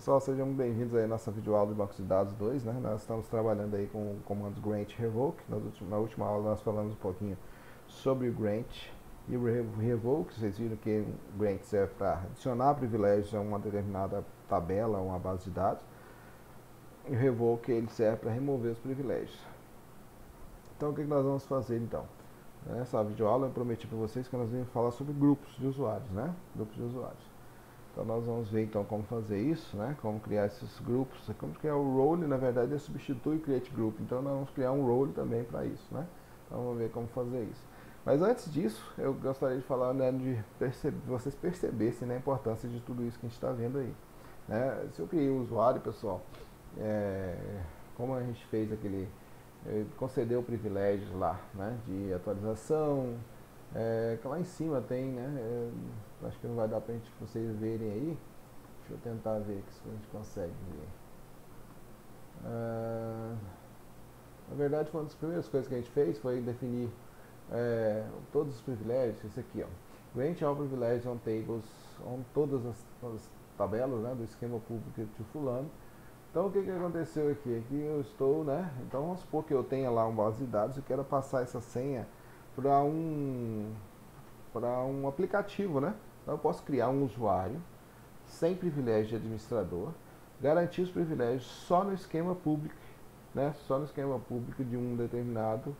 Pessoal, sejam bem-vindos aí à nossa videoaula de Banco de Dados 2, né? Nós estamos trabalhando aí com o comando grant revoke. Na última aula nós falamos um pouquinho sobre o grant e o revoke. Vocês viram que o grant serve para adicionar privilégios a uma determinada tabela, uma base de dados. E o revoke ele serve para remover os privilégios. Então o que nós vamos fazer então? Nessa videoaula eu prometi para vocês que nós íamos falar sobre grupos de usuários, né? Grupos de usuários. Então nós vamos ver então como fazer isso, né? Como criar esses grupos, como criar o role, na verdade ele substitui o create group, então nós vamos criar um role também para isso, né? Então vamos ver como fazer isso. Mas antes disso, eu gostaria de falar, né, de vocês percebessem, né, a importância de tudo isso que a gente está vendo aí, né? Se eu criei um usuário, pessoal, como a gente fez aquele, concedeu privilégios lá, né, de atualização, que lá em cima tem, né? Acho que não vai dar pra vocês verem aí. Deixa eu tentar ver se a gente consegue ver. Na verdade, uma das primeiras coisas que a gente fez foi definir todos os privilégios. Esse aqui, ó. Grant all privileges on tables, on todas as tabelas, né, do esquema público de fulano. Então o que aconteceu aqui? Aqui eu estou, né? Então vamos supor que eu tenha lá uma base de dados e quero passar essa senha para um aplicativo, né? Então eu posso criar um usuário sem privilégio de administrador, garantir os privilégios só no esquema público, né? Só no esquema público de uma determinada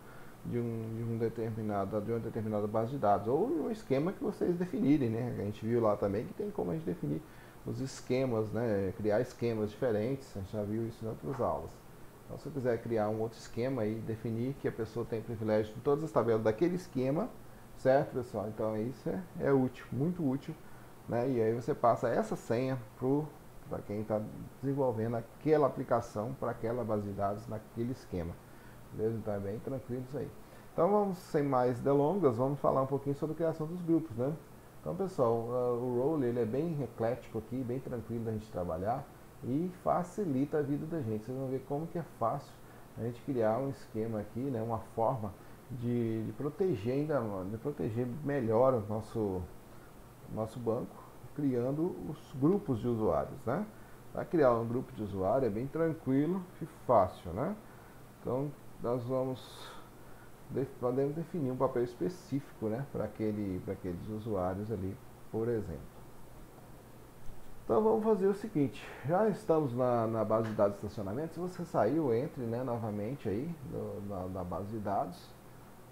base de dados, ou no esquema que vocês definirem, né? A gente viu lá também que tem como a gente definir os esquemas, né? Criar esquemas diferentes, a gente já viu isso em outras aulas. Então, se eu quiser criar um outro esquema e definir que a pessoa tem privilégio em todas as tabelas daquele esquema, certo, pessoal? Então isso é útil, muito útil, né? E aí você passa essa senha para quem está desenvolvendo aquela aplicação para aquela base de dados naquele esquema, beleza? Então é bem tranquilo isso aí. Então vamos, sem mais delongas, vamos falar um pouquinho sobre a criação dos grupos, né? Então, pessoal, o role ele é bem eclético aqui, bem tranquilo da gente trabalhar e facilita a vida da gente. Vocês vão ver como que é fácil a gente criar um esquema aqui, né? Uma forma de proteger de proteger melhor o nosso banco, criando os grupos de usuários, né? Para criar um grupo de usuário é bem tranquilo e fácil, né? Então nós podemos definir um papel específico, né, para aqueles usuários ali, por exemplo. Então vamos fazer o seguinte, já estamos na base de dados de estacionamento. Se você saiu, entre, né, novamente aí na base de dados.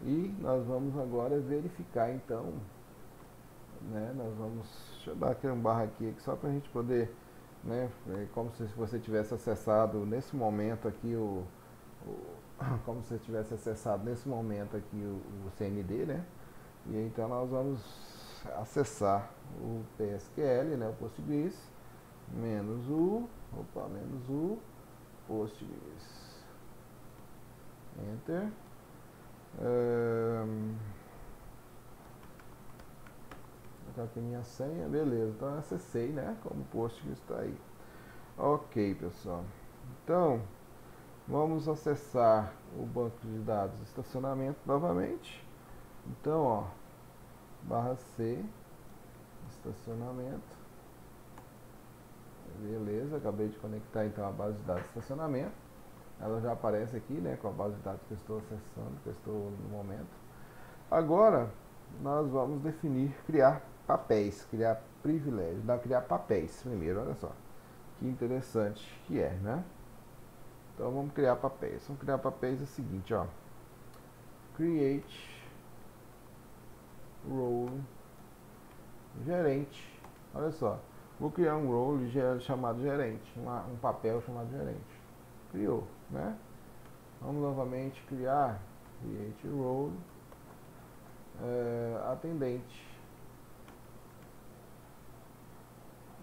E nós vamos agora verificar então, né, deixa eu dar aqui um barra aqui só para a gente poder, né, como se você tivesse acessado nesse momento aqui como se tivesse acessado nesse momento aqui o CMD, né, e então nós vamos acessar o PSQL, né, o Postgres, menos o Postgres, Enter. Vou aqui minha senha, beleza, então eu acessei, né, como o Postgres está aí. Ok, pessoal, então vamos acessar o banco de dados de estacionamento novamente. Então, ó, barra C, estacionamento, beleza, acabei de conectar então a base de dados de estacionamento. Ela já aparece aqui, né, com a base de dados que eu estou acessando, que eu estou no momento. Agora nós vamos criar papéis, criar privilégios, criar papéis primeiro, olha só, que interessante que é, né? Então vamos criar papéis. Vamos criar papéis é o seguinte, ó, create role gerente. Olha só, vou criar um role chamado gerente, um papel chamado gerente. Criou, né? Vamos novamente criar create role atendente.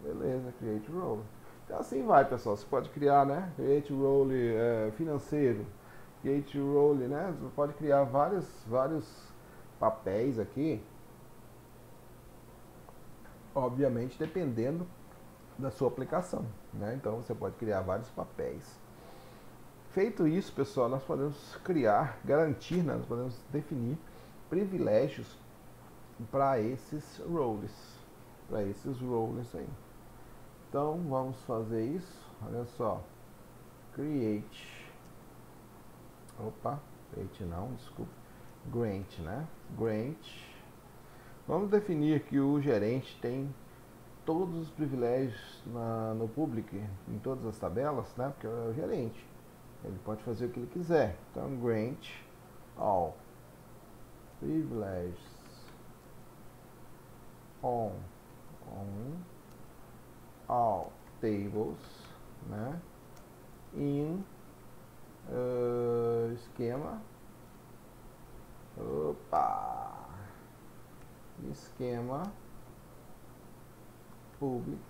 Beleza, create role. Então assim vai, pessoal. Você pode criar, né? Create role financeiro, create role, né? Você pode criar vários papéis aqui. Obviamente dependendo da sua aplicação, né? Então você pode criar vários papéis. Feito isso, pessoal, nós podemos garantir, né? Nós podemos definir privilégios para esses roles aí. Então vamos fazer isso. Olha só, create, opa, create não, desculpa, grant, né? Grant. Vamos definir que o gerente tem todos os privilégios no public, em todas as tabelas, né? Porque é o gerente. Ele pode fazer o que ele quiser. Então, grant all privileges on all tables, né? In esquema. Opa! Esquema public,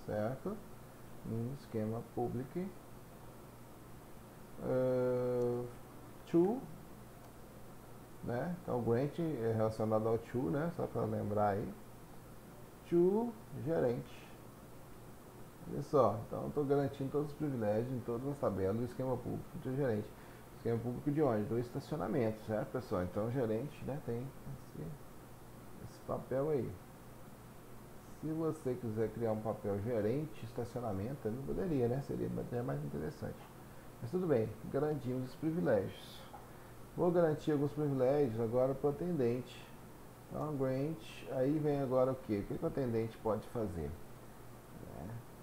certo? Em esquema public. To, né? Então, grant é relacionado ao to, né? Só para lembrar aí. To gerente. Olha só, então eu estou garantindo todos os privilégios em todas as tabelas do esquema público do gerente. Esquema público de onde? Do estacionamento, certo, pessoal? Então o gerente, né, tem esse papel aí. Se você quiser criar um papel gerente estacionamento, ele poderia, né? Seria até mais interessante. Mas tudo bem, garantimos os privilégios. Vou garantir alguns privilégios agora para o atendente. Então, grant, aí vem agora o que? O que o atendente pode fazer?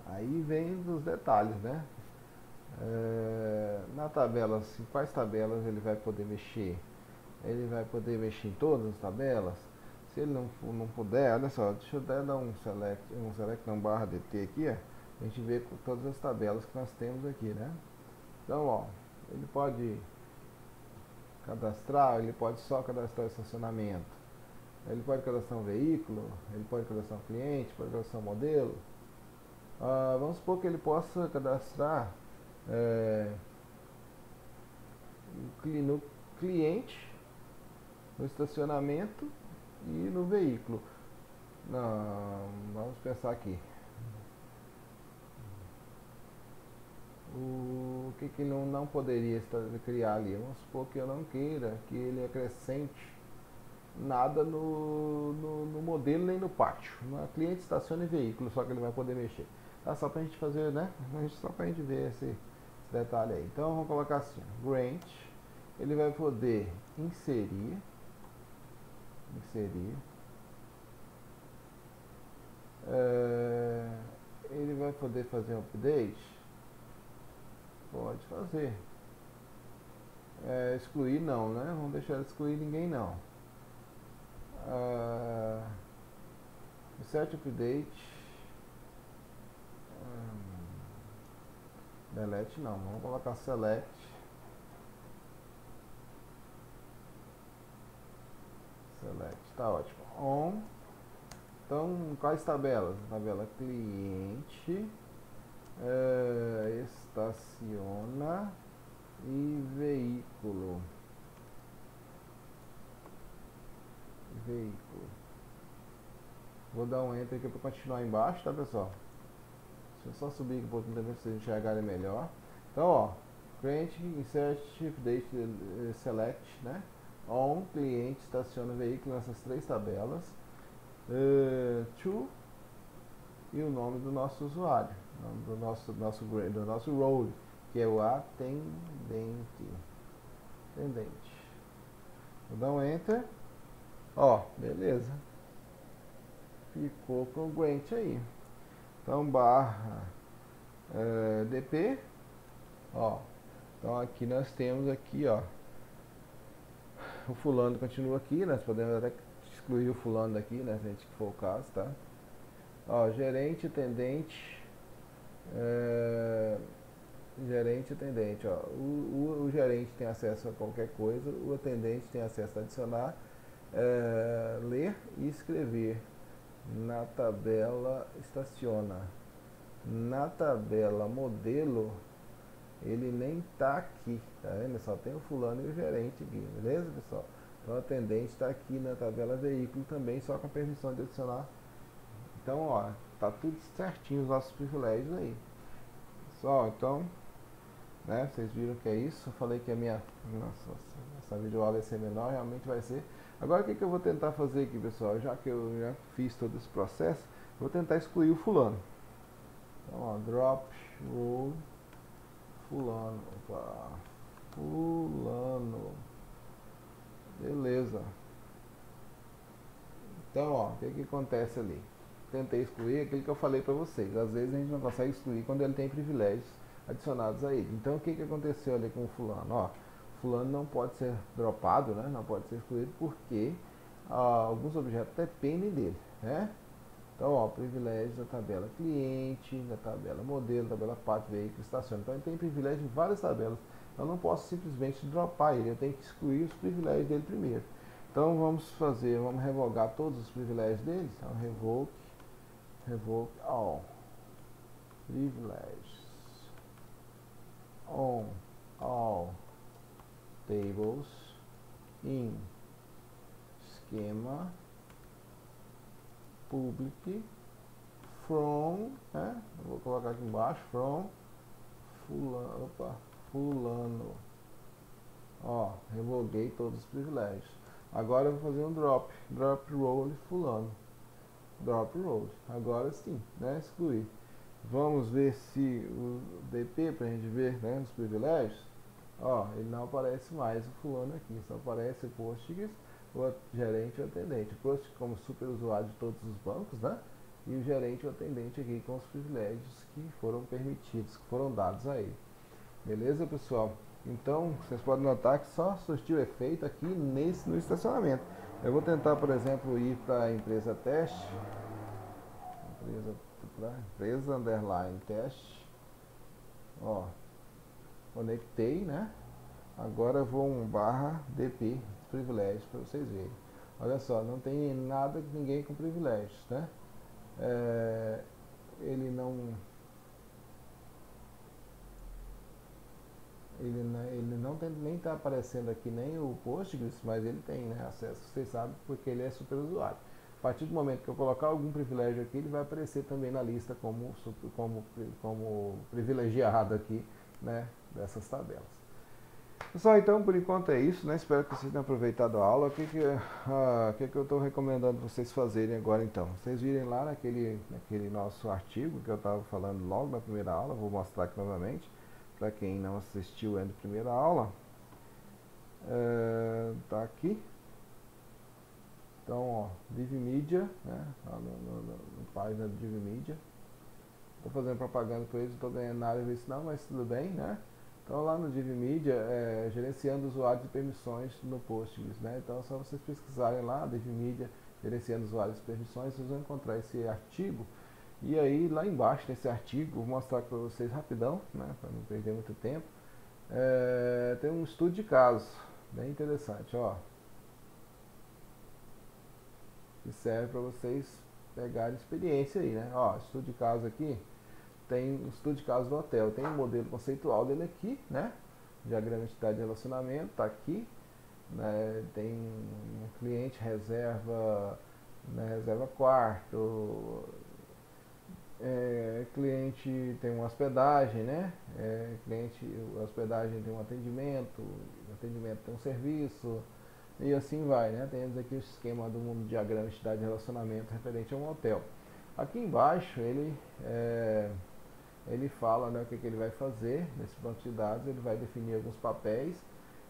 Aí vem dos detalhes, né? Na tabela, assim, quais tabelas ele vai poder mexer? Ele vai poder mexer em todas as tabelas? Se ele não puder, olha só, deixa eu até dar um select não, barra dt aqui, ó, a gente vê com todas as tabelas que nós temos aqui, né? Então, ó, ele pode cadastrar, ele pode só cadastrar o estacionamento, ele pode cadastrar um veículo, ele pode cadastrar um cliente, pode cadastrar um modelo. Vamos supor que ele possa cadastrar no cliente, no estacionamento e no veículo. Não, vamos pensar aqui. O que não poderia criar ali? Vamos supor que eu não queira que ele acrescente nada no modelo nem no pátio. No cliente, estaciona e veículo, só que ele vai poder mexer. Tá, só pra gente fazer, né? Só pra gente ver esse detalhe aí. Então vamos colocar assim, grant, ele vai poder inserir, ele vai poder fazer um update, pode fazer. Excluir não, né? Vamos deixar ele excluir ninguém não. Set update, delete não, vamos colocar select. Select, tá ótimo. On. Então, quais tabelas? Tabela cliente, estaciona e veículo. Vou dar um enter aqui para continuar embaixo, tá, pessoal? Deixa eu só subir aqui um pouquinho também para vocês enxergarem melhor. Então, ó, cliente, insert, update, select, né? On, cliente, estaciona veículo nessas três tabelas. To e o nome do nosso usuário, o nome do nosso role, que é o atendente. Vou dar um enter. Ó, beleza. Ficou congruente aí. Então barra dp. Ó, então aqui nós temos aqui, ó, o fulano continua aqui, nós podemos até excluir o fulano daqui, né, se a gente for o caso, tá? Ó, gerente, atendente, atendente, ó. O gerente tem acesso a qualquer coisa, o atendente tem acesso a adicionar, ler e escrever. Na tabela estaciona. Na tabela modelo, ele nem tá aqui, tá vendo? Só tem o fulano e o gerente aqui, beleza, pessoal? Então o atendente está aqui na tabela veículo também, só com a permissão de adicionar. Então, ó, tá tudo certinho os nossos privilégios aí. Pessoal, então, né, vocês viram que é isso. Eu falei que a essa videoaula ia ser menor, realmente vai ser. Agora o que eu vou tentar fazer aqui, pessoal? Já que eu já fiz todo esse processo, vou tentar excluir o fulano. Então, ó, drop role fulano. Opa, fulano. Beleza. Então, ó, o que que acontece ali? Tentei excluir aquilo que eu falei para vocês. Às vezes a gente não consegue excluir quando ele tem privilégios adicionados a ele. Então, o que que aconteceu ali com o fulano? Ó, fulano não pode ser dropado, né? Não pode ser excluído porque alguns objetos dependem dele, né? Então, ó, privilégios da tabela cliente, da tabela modelo, tabela path, veículo, estaciona. Então, ele tem privilégio em várias tabelas. Eu não posso simplesmente dropar ele, eu tenho que excluir os privilégios dele primeiro. Então, vamos revogar todos os privilégios dele. Então, revoke all privileges on all tables in schema public from, né? Eu vou colocar aqui embaixo, from fulano, fulano. Ó, revoguei todos os privilégios. Agora eu vou fazer um drop role fulano. Drop role. Agora sim, né? Excluir. Vamos ver se o DP para a gente ver, né, os privilégios. Ó, ele não aparece mais o fulano aqui, só aparece o Postgres, o gerente e o atendente. O Postgres como superusuário de todos os bancos, né? E o gerente e o atendente aqui com os privilégios que foram permitidos, que foram dados a ele. Beleza, pessoal? Então, vocês podem notar que só surtiu efeito aqui no estacionamento. Eu vou tentar, por exemplo, ir para a empresa teste. Empresa underline teste. Ó, conectei, né? Agora eu vou /dp privilégios para vocês verem. Olha só, não tem nada de ninguém com privilégios, né? Ele não tem, nem está aparecendo aqui nem o Postgres, mas ele tem, né, acesso, vocês sabem, porque ele é superusuário. A partir do momento que eu colocar algum privilégio aqui, ele vai aparecer também na lista como privilegiado aqui, né, dessas tabelas. Pessoal, então por enquanto é isso, né? Espero que vocês tenham aproveitado a aula. O que eu estou recomendando vocês fazerem agora então? Vocês virem lá naquele nosso artigo que eu estava falando logo na primeira aula, vou mostrar aqui novamente, para quem não assistiu ainda a primeira aula. Tá aqui. Então, ó, DivMedia, né? Na página do DivMedia. Estou fazendo propaganda para eles, não estou ganhando nada com isso não, mas tudo bem, né? Então lá no DivMedia, gerenciando usuários e permissões no Postgres, né? Então é só vocês pesquisarem lá, DivMedia, gerenciando usuários e permissões, vocês vão encontrar esse artigo. E aí lá embaixo nesse artigo, vou mostrar para vocês rapidão, né? Para não perder muito tempo. Tem um estudo de caso, bem interessante, ó. Que serve para vocês pegarem experiência aí, né? Ó, estudo de caso aqui. Tem o estudo de caso do hotel, tem o modelo conceitual dele aqui, né? Diagrama de entidade de relacionamento, tá aqui, né? Tem um cliente reserva, né? Reserva quarto, cliente tem uma hospedagem, né? Cliente, hospedagem tem um atendimento, o atendimento tem um serviço, e assim vai, né? Temos aqui o esquema do mundo diagrama de entidade de relacionamento referente a um hotel. Aqui embaixo ele fala, né, o que ele vai fazer nesse banco de dados, ele vai definir alguns papéis.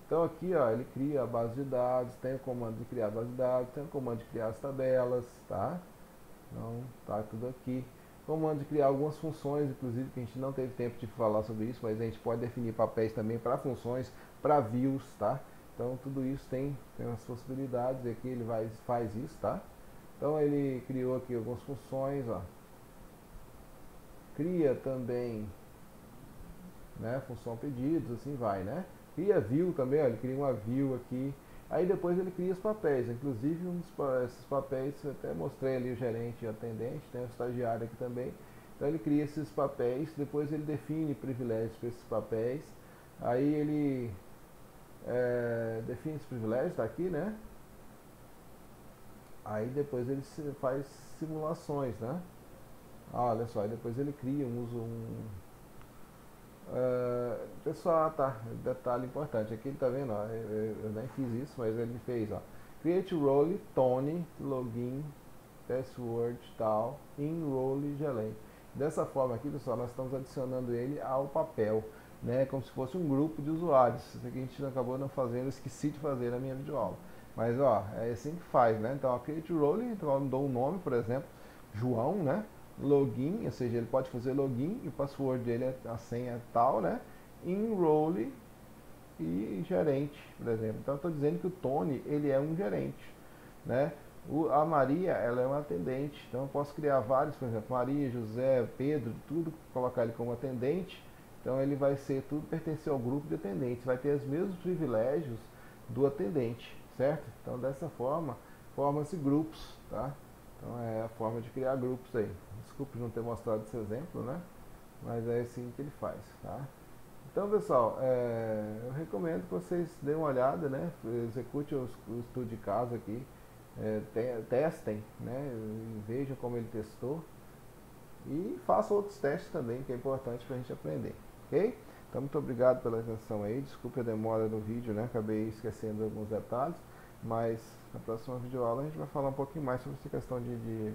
Então aqui, ó, ele cria a base de dados, tem o comando de criar a base de dados, tem o comando de criar as tabelas, tá? Então tá tudo aqui. Comando de criar algumas funções, inclusive que a gente não teve tempo de falar sobre isso, mas a gente pode definir papéis também para funções, para views, tá? Então tudo isso tem as possibilidades, e aqui ele faz isso, tá? Então ele criou aqui algumas funções, ó. Cria também, né, função pedidos, assim vai, né? Cria view também, ó, ele cria uma view aqui. Aí depois ele cria os papéis, inclusive esses papéis, eu até mostrei ali o gerente e o atendente, tem o estagiário aqui também. Então ele cria esses papéis, depois ele define privilégios para esses papéis. Aí ele define os privilégios, tá aqui, né? Aí depois ele faz simulações, né? Olha só, e depois ele cria pessoal, tá, detalhe importante, aqui ele tá vendo, ó, eu nem fiz isso, mas ele fez, ó, create role, Tony, login, password, tal, in role, Gelen. Dessa forma aqui, pessoal, nós estamos adicionando ele ao papel, né, como se fosse um grupo de usuários. Isso aqui a gente acabou não fazendo, esqueci de fazer na minha videoaula. Mas ó, é assim que faz, né? Então, create role, então eu dou um nome, por exemplo, João, né? Login, ou seja, ele pode fazer login e o password dele é a senha tal, né? Enrole e gerente, por exemplo. Então, eu estou dizendo que o Tony, ele é um gerente, né? A Maria, ela é uma atendente. Então, eu posso criar vários, por exemplo, Maria, José, Pedro, tudo, colocar ele como atendente. Então, ele vai ser, tudo pertencer ao grupo de atendentes. Vai ter os mesmos privilégios do atendente, certo? Então, dessa forma, forma-se grupos, tá? Então, é a forma de criar grupos aí. Desculpe não ter mostrado esse exemplo, né? Mas é assim que ele faz, tá? Então, pessoal, eu recomendo que vocês deem uma olhada, né? Execute o estudo de caso aqui, testem, né? Vejam como ele testou e façam outros testes também, que é importante para a gente aprender, ok? Então, muito obrigado pela atenção aí. Desculpe a demora no vídeo, né? Acabei esquecendo alguns detalhes, mas na próxima videoaula a gente vai falar um pouquinho mais sobre essa questão de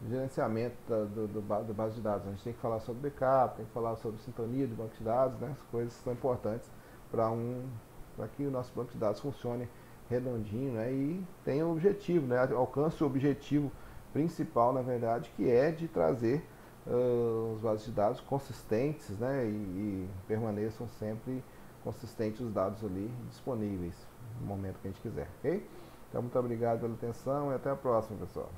gerenciamento do base de dados. A gente tem que falar sobre backup, tem que falar sobre sintonia do banco de dados, né? As coisas são importantes para que o nosso banco de dados funcione redondinho, né? E tenha um objetivo, né? Alcance o objetivo principal, na verdade, que é de trazer os bases de dados consistentes, né? E permaneçam sempre consistentes os dados ali disponíveis no momento que a gente quiser, ok? Então, muito obrigado pela atenção e até a próxima, pessoal.